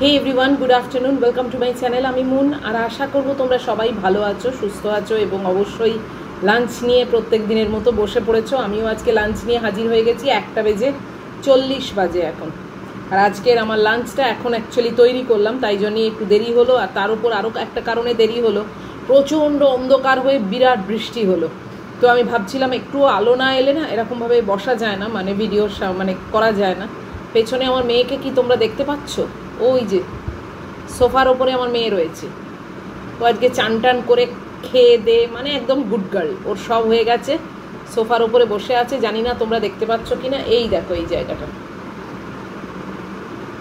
Hey everyone, good afternoon, welcome to my channel. আমি মুন, আর আশা করব তোমরা সবাই ভালো আছো, সুস্থ আছো এবং অবশ্যই লাঞ্চ নিয়ে প্রত্যেক দিনের মতো বসে পড়েছো। আমিও আজকে লাঞ্চ নিয়ে হাজির হয়ে গেছি। 1:40 বাজে এখন। আর আজকের আমার লাঞ্চটা এখন অ্যাকচুয়ালি তৈরি করলাম, তাই জন্যই একটু দেরি হলো। আর তার উপর আরও একটা কারণে দেরি হলো, প্রচণ্ড অন্ধকার হয়ে বিরাট বৃষ্টি হলো। তো আমি ভাবছিলাম একটু আলো না এলে না এরকমভাবে বসা যায় না, মানে ভিডিও মানে করা যায় না। পেছনে আমার মেয়েকে কি তোমরা দেখতে পাচ্ছ? ওই যে সোফার ওপরে আমার মেয়ে রয়েছে। তো আজকে চান টান করে খেয়ে দে মানে একদম গুড গার্ল, ওর সব হয়ে গেছে, সোফার ওপরে বসে আছে। জানি না তোমরা দেখতে পাচ্ছ কি না। এই দেখো এই জায়গাটা,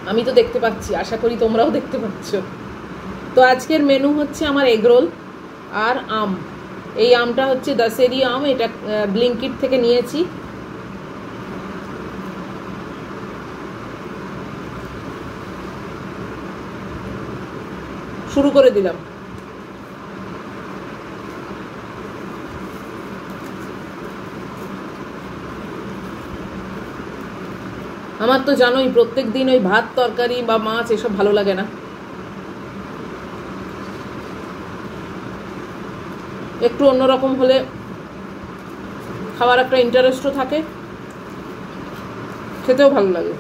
আমি তো দেখতে পাচ্ছি, আশা করি তোমরাও দেখতে পাচ্ছ। তো আজকের মেনু হচ্ছে আমার এগরোল আর আম। এই আমটা হচ্ছে দশেরি আম, এটা ব্লিঙ্কিট থেকে নিয়েছি। শুরু করে দিলাম। আমার তো জানোই প্রত্যেক দিন ওই ভাত তরকারি বা মাছ এসব ভালো লাগে না, একটু অন্যরকম হলে খাবার একটা ইন্টারেস্টও থাকে, খেতেও ভালো লাগে।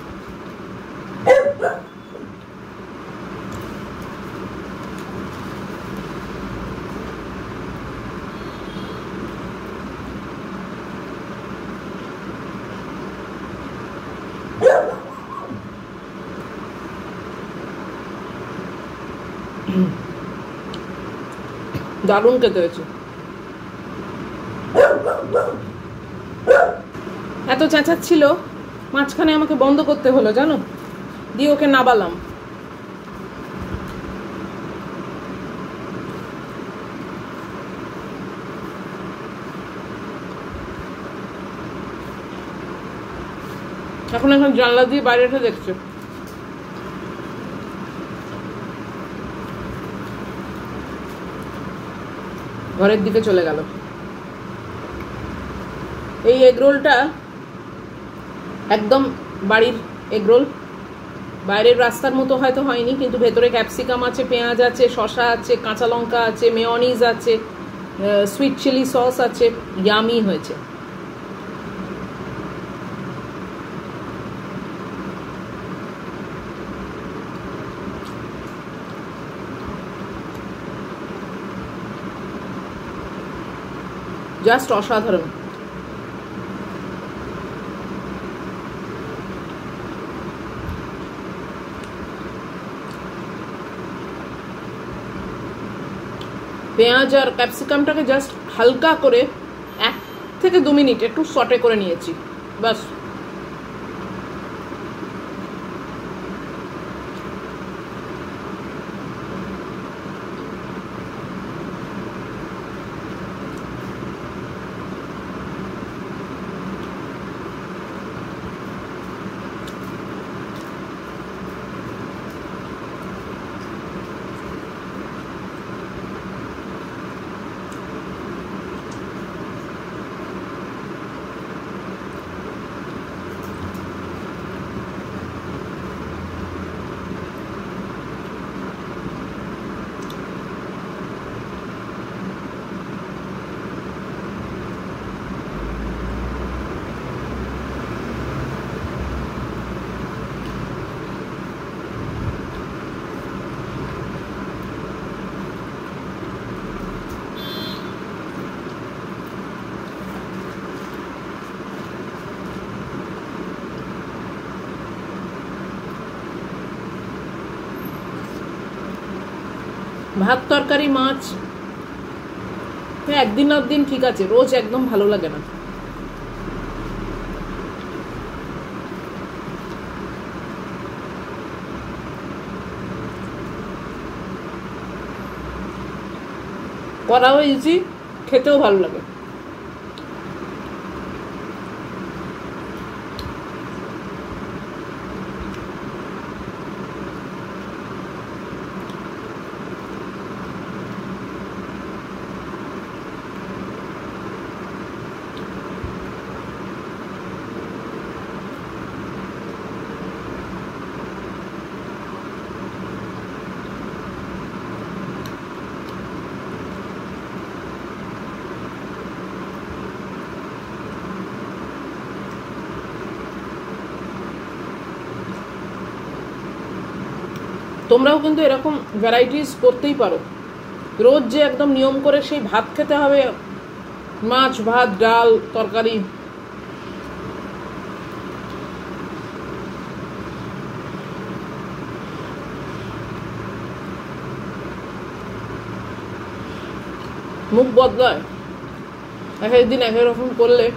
দারুণ খেতে হয়েছে। এত চেঁচাচ্ছিল, মাঝখানে আমাকে বন্ধ করতে হলো জানো, দিয়ে ওকে নাবালাম। এখন জানলা দিয়ে বাইরেটা দেখছে। ঘরের দিকে চলে গেল। এই এগরোলটা একদম বাড়ির এগরোল, বাইরের রাস্তার মতো হয়তো হয়নি, কিন্তু ভেতরে ক্যাপসিকাম আছে, পেঁয়াজ আছে, শসা আছে, কাঁচা লঙ্কা আছে, মেয়নিজ আছে, সুইট চিলি সস আছে, ইয়ামি হয়েছে। জাস্ট অসাধারণ। পেঁয়াজ আর ক্যাপসিকামটাকে জাস্ট হালকা করে 1 থেকে 2 মিনিট একটু সটে করে নিয়েছি, বাস। ভাত তরকারি মাছ একদিন না দিন ঠিক আছে, রোজ একদম ভালো লাগে না। করাও ইজি, খেতেও ভালো লাগে। তোমরাও কিন্তু এরকম ভ্যারাইটিস করতেই পারো। রোজ যে একদম নিয়ম করে সেই ভাত খেতে হবে, মাছ ভাত ডাল তরকারি, মুখ বদলায় এক একদিন এক এক রকম করলে।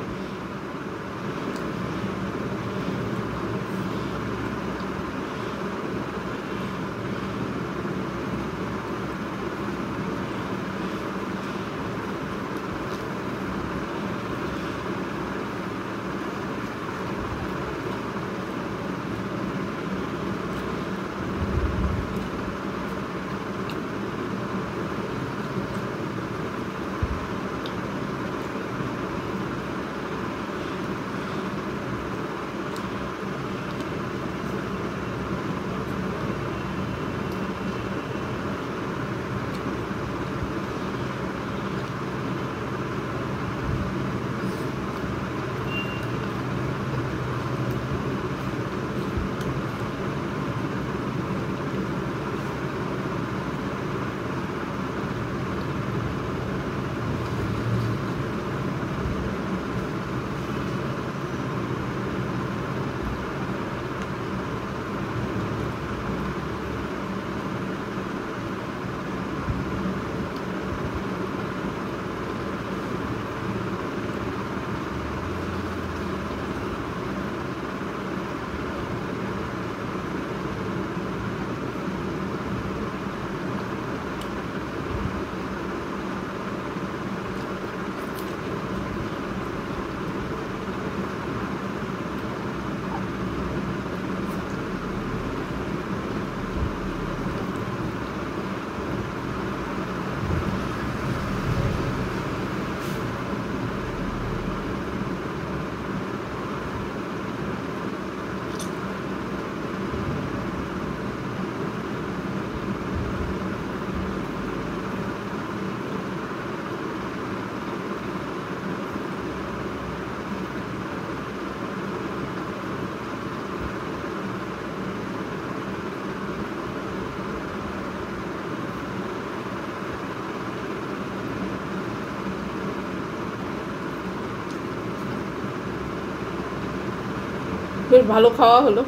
বেশ ভালো খাওয়া হলো।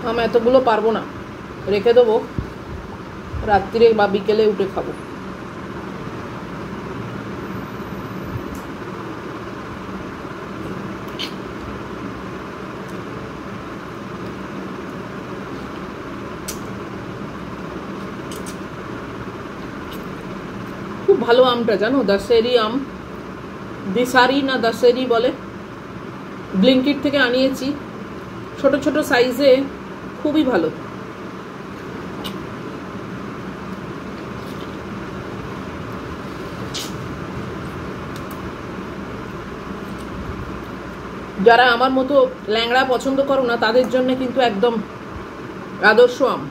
আমি এতগুলো পারবো না, রেখে দেবো, রাত্রিরে বা বিকেলে উঠে খাবো। খুব ভালো আমটা, জানো, দশেরি আম, দিশারি না দশেরি বলে, ব্লিঙ্কিট থেকে আনিয়েছি, ছোট ছোট সাইজে, খুবই ভালো। যারা আমার মতো ল্যাংড়া পছন্দ করো না তাদের জন্য কিন্তু একদম আদর্শ আম।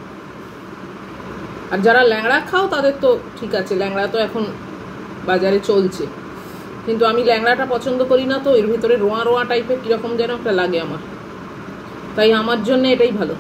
আর যারা ল্যাংড়া খাও তাদের তো ঠিক আছে, ল্যাংড়া তো এখন বাজারে চলছে, কিন্তু আমি ল্যাংড়াটা পছন্দ করি না, তো এর ভিতরে রোয়া রোয়া টাইপের কীরকম যেন একটা লাগে আমার, তাই আমার জন্য এটাই ভালো।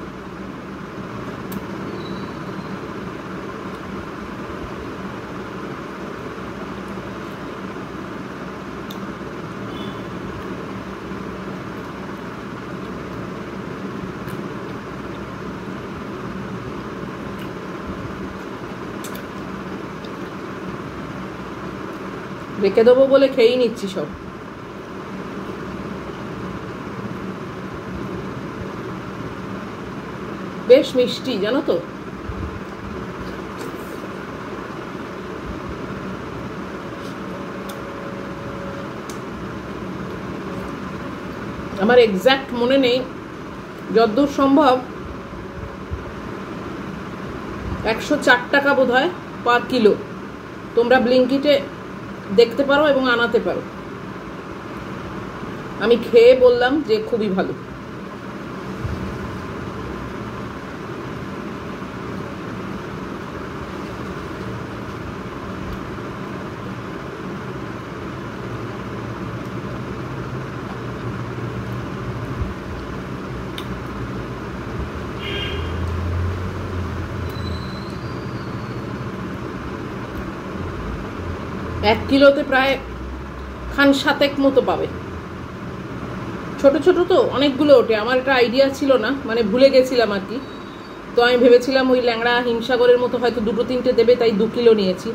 রেখে দেবো বলে খেয়েই নিচ্ছি সব। বেশ মিষ্টি, জানো তো। আমার এক্স্যাক্ট মনে নেই, যতদূর সম্ভব 104 টাকা বোধ হয় পার কিলো। তোমরা ব্লিঙ্কিটে দেখতে পারো এবং আনাতে পারো। আমি খেয়ে বললাম যে খুবই ভালো। 1 কিলোতে প্রায় খান 7 মতো পাবে। ছোট ছোট তো অনেকগুলো ওঠে, আমার একটা আইডিয়া ছিল না, মানে ভুলে গেছিলাম আর কি। তো আমি ভেবেছিলাম ওই ল্যাংড়া হিমসাগরের মতো হয়তো 2-3টে দেবে, তাই 2 কিলো নিয়েছি।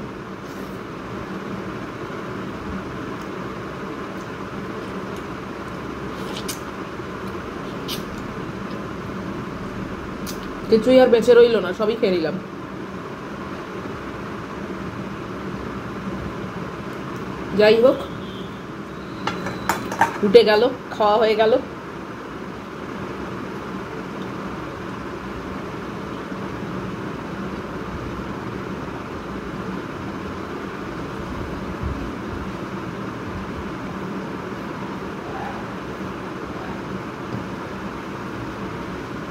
কিছুই আর বেঁচে রইল না, সবই খেয়ে নিলাম। যাই হোক, উঠে গেল, খাওয়া হয়ে গেল।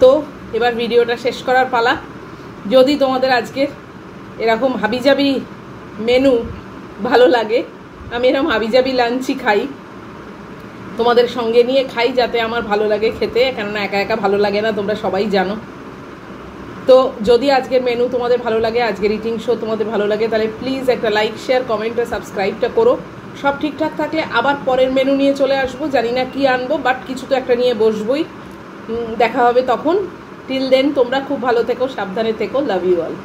তো এবার ভিডিওটা শেষ করার পালা। যদি তোমাদের আজকের এরকম হাবিজাবি মেনু ভালো লাগে, আমি এরকম হাবিজাবি লাঞ্চই খাই, তোমাদের সঙ্গে নিয়ে খাই, যাতে আমার ভালো লাগে খেতে, কেননা একা একা ভালো লাগে না, তোমরা সবাই জানো। তো যদি আজকের মেনু তোমাদের ভালো লাগে, আজকের ইটিং শো তোমাদের ভালো লাগে, তাহলে প্লিজ একটা লাইক, শেয়ার, কমেন্ট আর সাবস্ক্রাইবটা করো। সব ঠিকঠাক থাকলে আবার পরের মেনু নিয়ে চলে আসবো, জানি না কি আনবো, বাট কিছু তো একটা নিয়ে বসবোই। দেখা হবে তখন। টিল দেন তোমরা খুব ভালো থেকো, সাবধানে থেকো, লাভ ইউ অল।